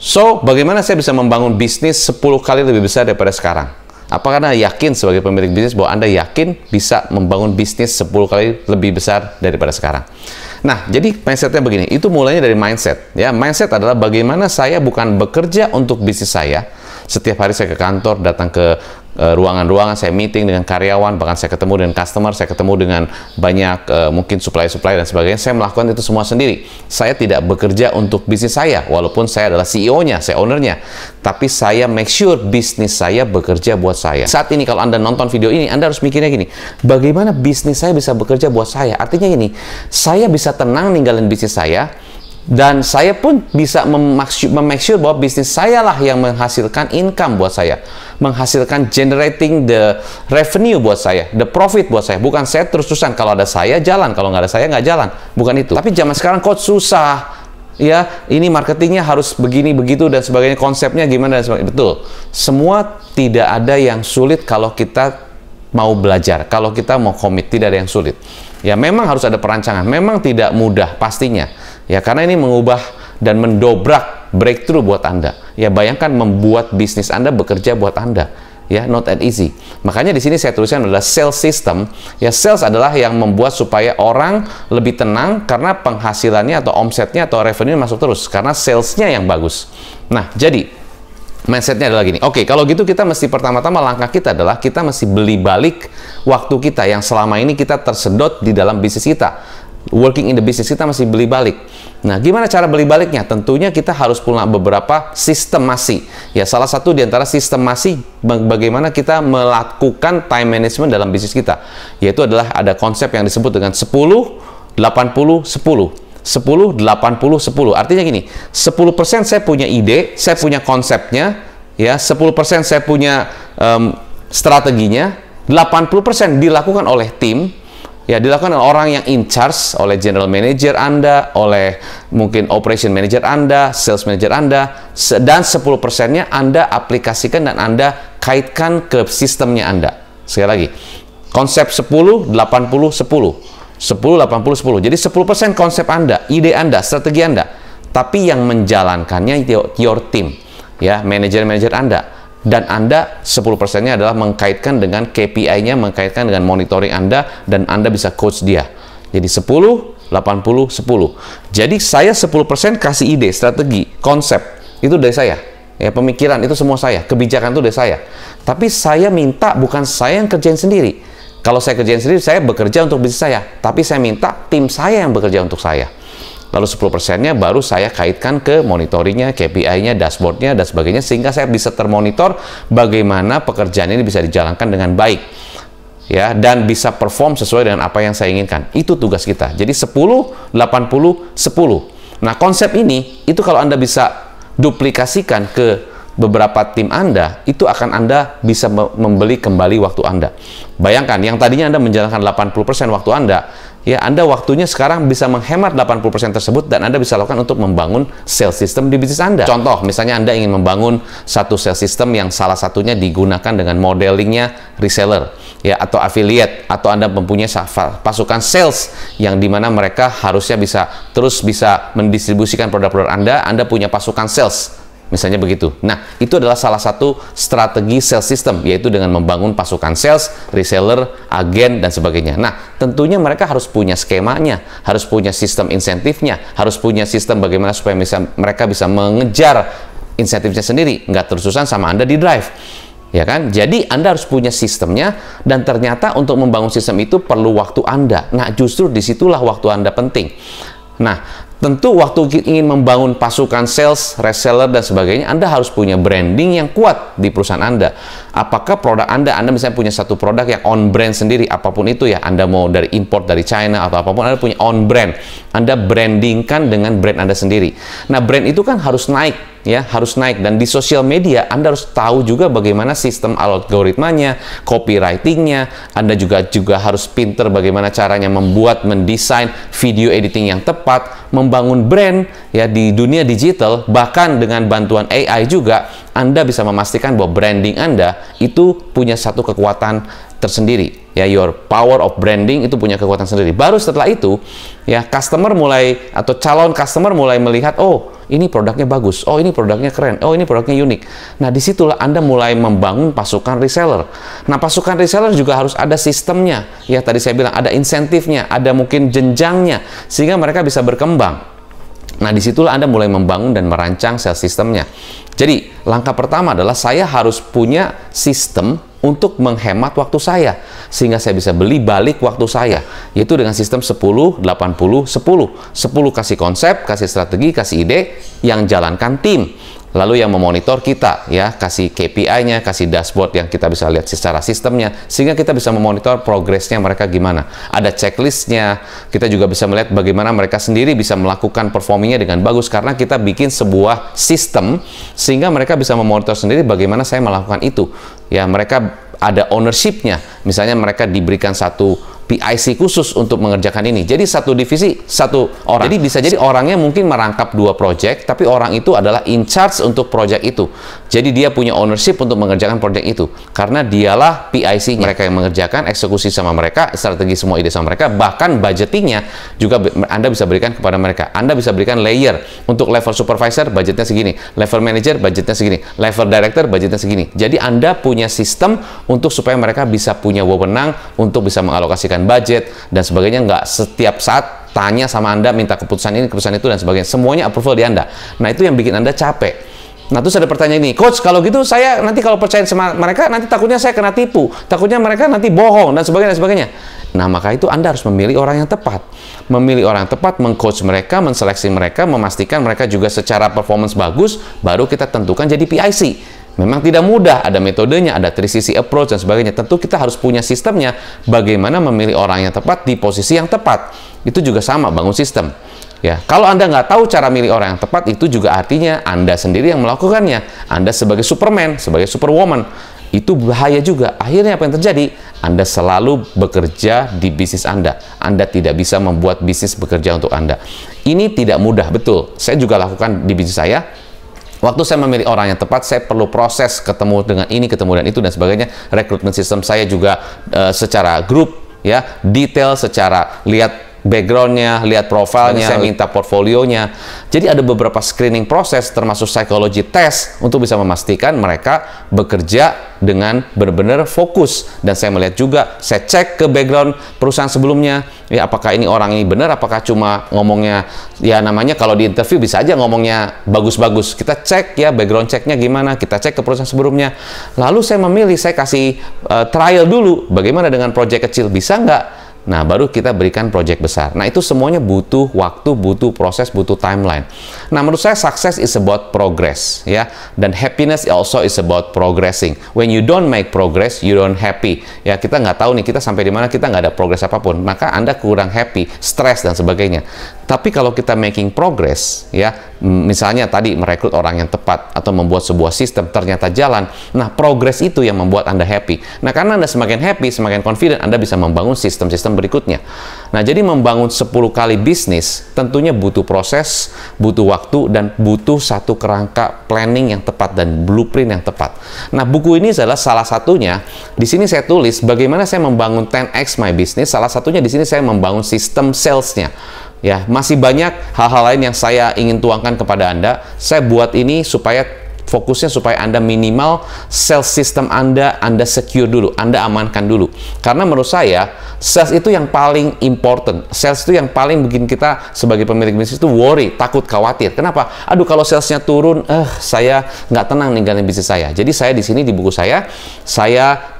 So, bagaimana saya bisa membangun bisnis 10 kali lebih besar daripada sekarang? Apakah Anda yakin sebagai pemilik bisnis bahwa Anda yakin bisa membangun bisnis 10 kali lebih besar daripada sekarang? Nah, jadi mindsetnya begini, itu mulainya dari mindset. Ya, mindset adalah bagaimana saya bukan bekerja untuk bisnis saya. Setiap hari saya ke kantor, datang ke ruangan-ruangan, saya meeting dengan karyawan, bahkan saya ketemu dengan customer, saya ketemu dengan banyak mungkin supplier dan sebagainya. Saya melakukan itu semua sendiri. Saya tidak bekerja untuk bisnis saya, walaupun saya adalah CEO-nya, saya owner-nya. Tapi saya make sure bisnis saya bekerja buat saya. Saat ini kalau Anda nonton video ini, Anda harus mikirnya gini, bagaimana bisnis saya bisa bekerja buat saya? Artinya gini, saya bisa tenang ninggalin bisnis saya, dan saya pun bisa make sure bahwa bisnis saya lah yang menghasilkan income buat saya, menghasilkan generating the revenue buat saya, the profit buat saya. Bukan saya terus-terusan, kalau ada saya jalan, kalau nggak ada saya nggak jalan. Bukan itu. Tapi zaman sekarang kok susah, ya, ini marketingnya harus begini, begitu, dan sebagainya, konsepnya gimana, dan sebagainya. Betul. Semua tidak ada yang sulit kalau kita mau belajar, kalau kita mau komit, tidak ada yang sulit. Ya, memang harus ada perancangan, memang tidak mudah pastinya. Ya, karena ini mengubah dan mendobrak breakthrough buat Anda. Ya, bayangkan membuat bisnis Anda bekerja buat Anda. Ya, not that easy. Makanya di sini saya tuliskan adalah sales system. Ya, sales adalah yang membuat supaya orang lebih tenang karena penghasilannya atau omsetnya atau revenue masuk terus. Karena salesnya yang bagus. Nah, jadi mindsetnya adalah gini. Oke, kalau gitu kita mesti pertama-tama langkah kita adalah kita mesti beli balik waktu kita yang selama ini kita tersedot di dalam bisnis kita. Working in the business, kita masih beli balik. Nah, gimana cara beli baliknya? Tentunya kita harus punya beberapa sistemasi. Ya, salah satu di antara sistemasi bagaimana kita melakukan time management dalam bisnis kita, yaitu adalah ada konsep yang disebut dengan 10, 80, 10. 10, 80, 10. Artinya gini, 10% saya punya ide, saya punya konsepnya, ya, 10% saya punya strateginya, 80% dilakukan oleh tim. Ya, dilakukan oleh orang yang in charge, oleh general manager Anda, oleh mungkin operation manager Anda, sales manager Anda, dan 10%-nya Anda aplikasikan dan Anda kaitkan ke sistemnya Anda. Sekali lagi, konsep 10, 80, 10. 10, 80, 10. Jadi 10% konsep Anda, ide Anda, strategi Anda. Tapi yang menjalankannya your team, ya, manajer-manajer Anda. Dan Anda 10%-nya adalah mengkaitkan dengan KPI-nya, mengkaitkan dengan monitoring Anda, dan Anda bisa coach dia. Jadi 10, 80, 10. Jadi saya 10% kasih ide, strategi, konsep. Itu dari saya. Ya, pemikiran itu semua saya. Kebijakan itu dari saya. Tapi saya minta bukan saya yang kerjain sendiri. Kalau saya kerjain sendiri, saya bekerja untuk bisnis saya. Tapi saya minta tim saya yang bekerja untuk saya. Lalu 10%-nya baru saya kaitkan ke monitoringnya, KPI-nya, dashboard-nya, dan sebagainya, sehingga saya bisa termonitor bagaimana pekerjaan ini bisa dijalankan dengan baik, ya, dan bisa perform sesuai dengan apa yang saya inginkan. Itu tugas kita. Jadi 10, 80, 10. Nah, konsep ini, itu kalau Anda bisa duplikasikan ke beberapa tim Anda, itu akan Anda bisa membeli kembali waktu Anda. Bayangkan, yang tadinya Anda menjalankan 80% waktu Anda, ya, Anda waktunya sekarang bisa menghemat 80% tersebut, dan Anda bisa lakukan untuk membangun sales system di bisnis Anda. Contoh, misalnya Anda ingin membangun satu sales system yang salah satunya digunakan dengan modelingnya reseller, ya, atau affiliate, atau Anda mempunyai pasukan sales yang dimana mereka harusnya bisa mendistribusikan produk-produk Anda punya pasukan sales. Misalnya begitu. Nah, itu adalah salah satu strategi sales system, yaitu dengan membangun pasukan sales, reseller, agen, dan sebagainya. Nah, tentunya mereka harus punya skemanya, harus punya sistem insentifnya, harus punya sistem bagaimana supaya mereka bisa mengejar insentifnya sendiri, nggak terus-terusan sama Anda di drive. Ya kan? Jadi Anda harus punya sistemnya, dan ternyata untuk membangun sistem itu perlu waktu Anda. Nah, justru disitulah waktu Anda penting. Nah, tentu waktu ingin membangun pasukan sales, reseller, dan sebagainya, Anda harus punya branding yang kuat di perusahaan Anda. Apakah produk Anda misalnya punya satu produk yang on brand sendiri, apapun itu ya, Anda mau dari import dari China atau apapun, Anda punya on brand. Anda brandingkan dengan brand Anda sendiri. Nah, brand itu kan harus naik, ya, harus naik. Dan di sosial media, Anda harus tahu juga bagaimana sistem algoritmanya, copywritingnya. Anda juga harus pinter bagaimana caranya mendesain video editing yang tepat, membangun brand, ya, di dunia digital. Bahkan dengan bantuan AI juga, Anda bisa memastikan bahwa branding Anda itu punya satu kekuatan tersendiri. Ya, your power of branding itu punya kekuatan sendiri. Baru setelah itu, ya, calon customer mulai melihat, oh, ini produknya bagus, oh ini produknya keren, oh ini produknya unik. Nah, disitulah Anda mulai membangun pasukan reseller. Nah, pasukan reseller juga harus ada sistemnya. Ya, tadi saya bilang ada insentifnya, ada mungkin jenjangnya, sehingga mereka bisa berkembang. Nah, disitulah Anda mulai membangun dan merancang sales sistemnya. Jadi, langkah pertama adalah saya harus punya sistem untuk menghemat waktu saya, sehingga saya bisa beli balik waktu saya, yaitu dengan sistem 10, 80, 10. 10 kasih konsep, kasih strategi, kasih ide, yang jalankan tim. Lalu yang memonitor kita, ya, kasih KPI-nya, kasih dashboard yang kita bisa lihat secara sistemnya, sehingga kita bisa memonitor progresnya mereka gimana. Ada checklistnya, kita juga bisa melihat bagaimana mereka sendiri bisa melakukan performingnya dengan bagus, karena kita bikin sebuah sistem, sehingga mereka bisa memonitor sendiri bagaimana saya melakukan itu. Ya, mereka ada ownership-nya, misalnya mereka diberikan satu PIC khusus untuk mengerjakan ini. Jadi satu divisi, satu orang. Jadi bisa jadi orangnya mungkin merangkap 2 project, tapi orang itu adalah in charge untuk project itu. Jadi dia punya ownership untuk mengerjakan project itu. Karena dialah PIC-nya. Mereka yang mengerjakan, eksekusi sama mereka, strategi semua ide sama mereka, bahkan budgeting-nya juga Anda bisa berikan kepada mereka. Anda bisa berikan layer. Untuk level supervisor, budgetnya segini. Level manager, budgetnya segini. Level director, budgetnya segini. Jadi Anda punya sistem untuk supaya mereka bisa punya wewenang untuk bisa mengalokasikan budget dan sebagainya, nggak setiap saat tanya sama Anda, minta keputusan ini, keputusan itu, dan sebagainya. Semuanya approval di Anda. Nah, itu yang bikin Anda capek. Nah, terus ada pertanyaan ini, Coach, kalau gitu saya nanti kalau percaya sama mereka, nanti takutnya saya kena tipu, takutnya mereka nanti bohong, dan sebagainya, dan sebagainya. Nah, maka itu Anda harus memilih orang yang tepat. Memilih orang yang tepat, meng-coach mereka, menseleksi mereka, memastikan mereka juga secara performance bagus, baru kita tentukan jadi PIC. Memang tidak mudah, ada metodenya, ada 360 approach dan sebagainya. Tentu kita harus punya sistemnya, bagaimana memilih orang yang tepat di posisi yang tepat. Itu juga sama, bangun sistem. Ya, kalau Anda nggak tahu cara milih orang yang tepat, itu juga artinya Anda sendiri yang melakukannya. Anda sebagai Superman, sebagai Superwoman, itu bahaya juga. Akhirnya apa yang terjadi? Anda selalu bekerja di bisnis Anda. Anda tidak bisa membuat bisnis bekerja untuk Anda. Ini tidak mudah, betul. Saya juga lakukan di bisnis saya. Waktu saya memilih orang yang tepat, saya perlu proses ketemu dengan ini, ketemu dan itu, dan sebagainya. Rekrutmen sistem saya juga secara grup, ya, detail, secara lihat background-nya, lihat profilnya, saya minta portfolionya. Jadi ada beberapa screening proses, termasuk psychology test, untuk bisa memastikan mereka bekerja dengan benar-benar fokus. Dan saya melihat juga, saya cek ke background perusahaan sebelumnya, ya, apakah ini orang ini benar, apakah cuma ngomongnya, ya namanya kalau di interview bisa aja ngomongnya bagus-bagus. Kita cek ya, background checknya gimana, kita cek ke perusahaan sebelumnya. Lalu saya memilih, saya kasih trial dulu, bagaimana dengan project kecil, bisa nggak? Nah, baru kita berikan project besar. Nah, itu semuanya butuh waktu, butuh proses, butuh timeline. Nah, menurut saya success is about progress, ya. Dan happiness also is about progressing. When you don't make progress, you don't happy. Ya, kita nggak tahu nih, kita sampai di mana, kita nggak ada progress apapun. Maka Anda kurang happy, stres, dan sebagainya. Tapi kalau kita making progress, ya, misalnya tadi merekrut orang yang tepat, atau membuat sebuah sistem, ternyata jalan. Nah, progress itu yang membuat Anda happy. Nah, karena Anda semakin happy, semakin confident, Anda bisa membangun sistem-sistem berikutnya. Nah, jadi membangun 10 kali bisnis tentunya butuh proses, butuh waktu, dan butuh satu kerangka planning yang tepat dan blueprint yang tepat. Nah, buku ini adalah salah satunya. Di sini saya tulis bagaimana saya membangun 10x my business. Salah satunya di sini saya membangun sistem salesnya. Ya, masih banyak hal-hal lain yang saya ingin tuangkan kepada Anda. Saya buat ini supaya fokusnya supaya Anda minimal sales system Anda secure dulu, Anda amankan dulu. Karena menurut saya, sales itu yang paling important. Sales itu yang paling bikin kita sebagai pemilik bisnis itu worry, takut, khawatir. Kenapa? Aduh, kalau salesnya turun, saya nggak tenang ninggalin bisnis saya. Jadi saya di sini di buku saya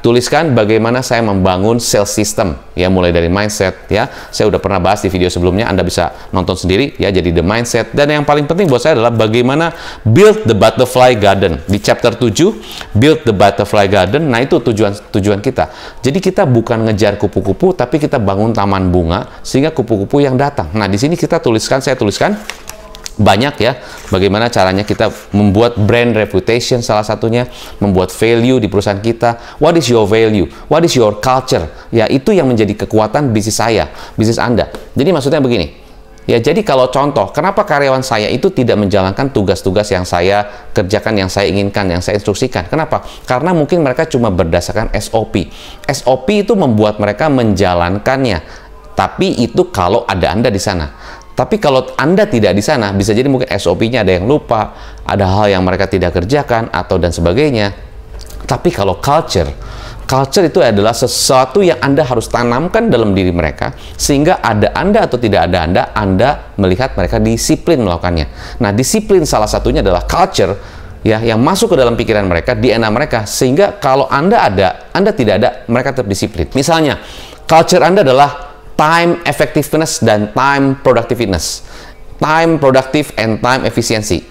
tuliskan bagaimana saya membangun sales system. Ya, mulai dari mindset, ya. Saya udah pernah bahas di video sebelumnya, Anda bisa nonton sendiri, ya. Jadi the mindset. Dan yang paling penting buat saya adalah bagaimana build the butterfly garden. Di chapter 7, build the butterfly garden. Nah, itu tujuan kita. Jadi kita bukan ngejar kupu-kupu, tapi kita bangun taman bunga sehingga kupu-kupu yang datang. Nah, di sini saya tuliskan banyak, ya, bagaimana caranya kita membuat brand reputation, salah satunya membuat value di perusahaan kita. What is your value? What is your culture? Ya, itu yang menjadi kekuatan bisnis saya, bisnis Anda. Jadi maksudnya begini. Ya, jadi kalau contoh, kenapa karyawan saya itu tidak menjalankan tugas-tugas yang saya kerjakan, yang saya inginkan, yang saya instruksikan? Kenapa? Karena mungkin mereka cuma berdasarkan SOP. SOP itu membuat mereka menjalankannya. Tapi itu kalau ada Anda di sana. Tapi kalau Anda tidak di sana, bisa jadi mungkin SOP-nya ada yang lupa, ada hal yang mereka tidak kerjakan, atau dan sebagainya. Tapi kalau culture itu adalah sesuatu yang Anda harus tanamkan dalam diri mereka, sehingga ada Anda atau tidak ada Anda melihat mereka disiplin melakukannya. Nah, disiplin salah satunya adalah culture, ya, yang masuk ke dalam pikiran mereka, DNA mereka, sehingga kalau Anda ada, Anda tidak ada, mereka tetap disiplin. Misalnya, culture Anda adalah time effectiveness dan time productiveness. Time productive and time efficiency.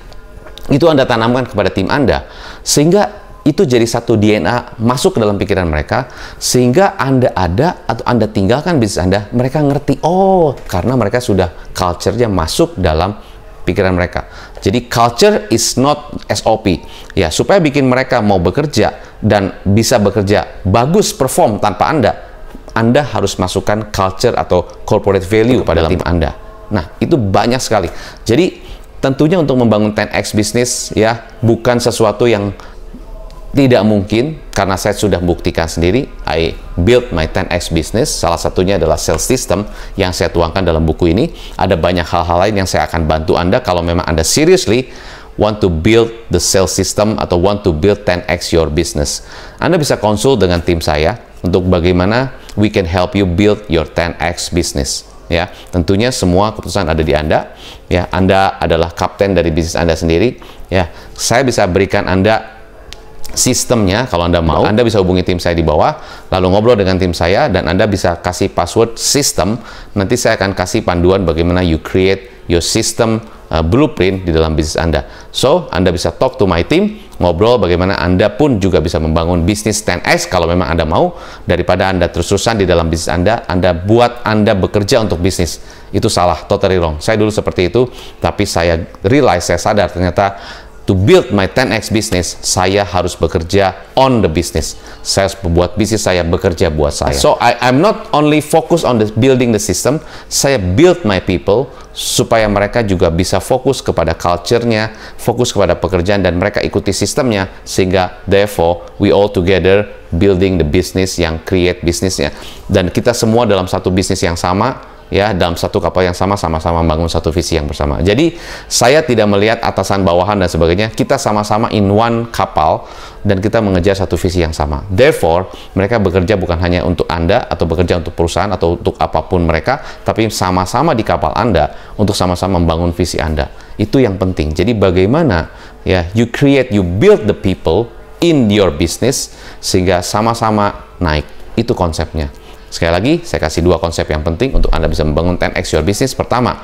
Itu Anda tanamkan kepada tim Anda, sehingga itu jadi satu DNA masuk ke dalam pikiran mereka, sehingga Anda ada atau Anda tinggalkan bisnis Anda, mereka ngerti, oh, karena mereka sudah culture-nya masuk dalam pikiran mereka. Jadi culture is not SOP. Ya, supaya bikin mereka mau bekerja dan bisa bekerja bagus, perform tanpa Anda harus masukkan culture atau corporate value pada dalam tim Anda. Nah, itu banyak sekali. Jadi, tentunya untuk membangun 10x bisnis, ya, bukan sesuatu yang tidak mungkin, karena saya sudah buktikan sendiri. I build my 10x business. Salah satunya adalah sales system yang saya tuangkan dalam buku ini. Ada banyak hal-hal lain yang saya akan bantu Anda kalau memang Anda seriously want to build the sales system atau want to build 10x your business. Anda bisa konsul dengan tim saya untuk bagaimana we can help you build your 10x business. Ya, tentunya semua keputusan ada di Anda. Ya, Anda adalah kapten dari bisnis Anda sendiri. Ya, saya bisa berikan Anda sistemnya kalau Anda mau. Anda bisa hubungi tim saya di bawah, lalu ngobrol dengan tim saya, dan Anda bisa kasih password sistem. Nanti saya akan kasih panduan bagaimana you create your system blueprint di dalam bisnis Anda. So, Anda bisa talk to my team, ngobrol bagaimana Anda pun juga bisa membangun bisnis 10x kalau memang Anda mau, daripada Anda terus-terusan di dalam bisnis Anda buat Anda bekerja untuk bisnis. Itu salah, totally wrong. Saya dulu seperti itu, tapi saya realize, saya sadar ternyata to build my 10x business, saya harus bekerja on the business. Saya harus membuat bisnis saya bekerja buat saya. So, I'm not only focus on building the system, saya build my people, supaya mereka juga bisa fokus kepada culture-nya, fokus kepada pekerjaan, dan mereka ikuti sistemnya, sehingga therefore, we all together building the business yang create bisnisnya. Dan kita semua dalam satu bisnis yang sama, ya, dalam satu kapal yang sama-sama membangun satu visi yang bersama. Jadi, saya tidak melihat atasan, bawahan, dan sebagainya. Kita sama-sama in one kapal, dan kita mengejar satu visi yang sama. Therefore, mereka bekerja bukan hanya untuk Anda, atau bekerja untuk perusahaan, atau untuk apapun mereka, tapi sama-sama di kapal Anda, untuk sama-sama membangun visi Anda. Itu yang penting. Jadi, bagaimana, ya, you build the people in your business, sehingga sama-sama naik. Itu konsepnya. Sekali lagi, saya kasih dua konsep yang penting untuk Anda bisa membangun 10x your business. Pertama,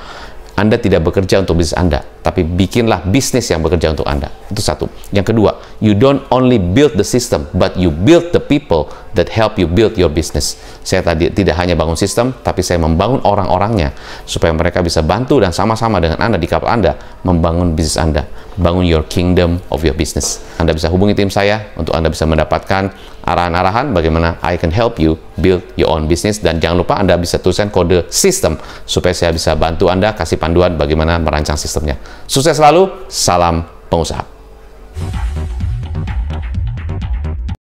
Anda tidak bekerja untuk bisnis Anda, tapi bikinlah bisnis yang bekerja untuk Anda. Itu satu. Yang kedua, you don't only build the system, but you build the people that help you build your business. Saya tadi tidak hanya bangun sistem, tapi saya membangun orang-orangnya, supaya mereka bisa bantu dan sama-sama dengan Anda di kapal Anda, membangun bisnis Anda. Bangun your kingdom of your business. Anda bisa hubungi tim saya untuk Anda bisa mendapatkan arahan-arahan bagaimana I can help you build your own business. Dan jangan lupa Anda bisa tuliskan kode sistem supaya saya bisa bantu Anda kasih panduan bagaimana merancang sistemnya. Sukses selalu, salam pengusaha.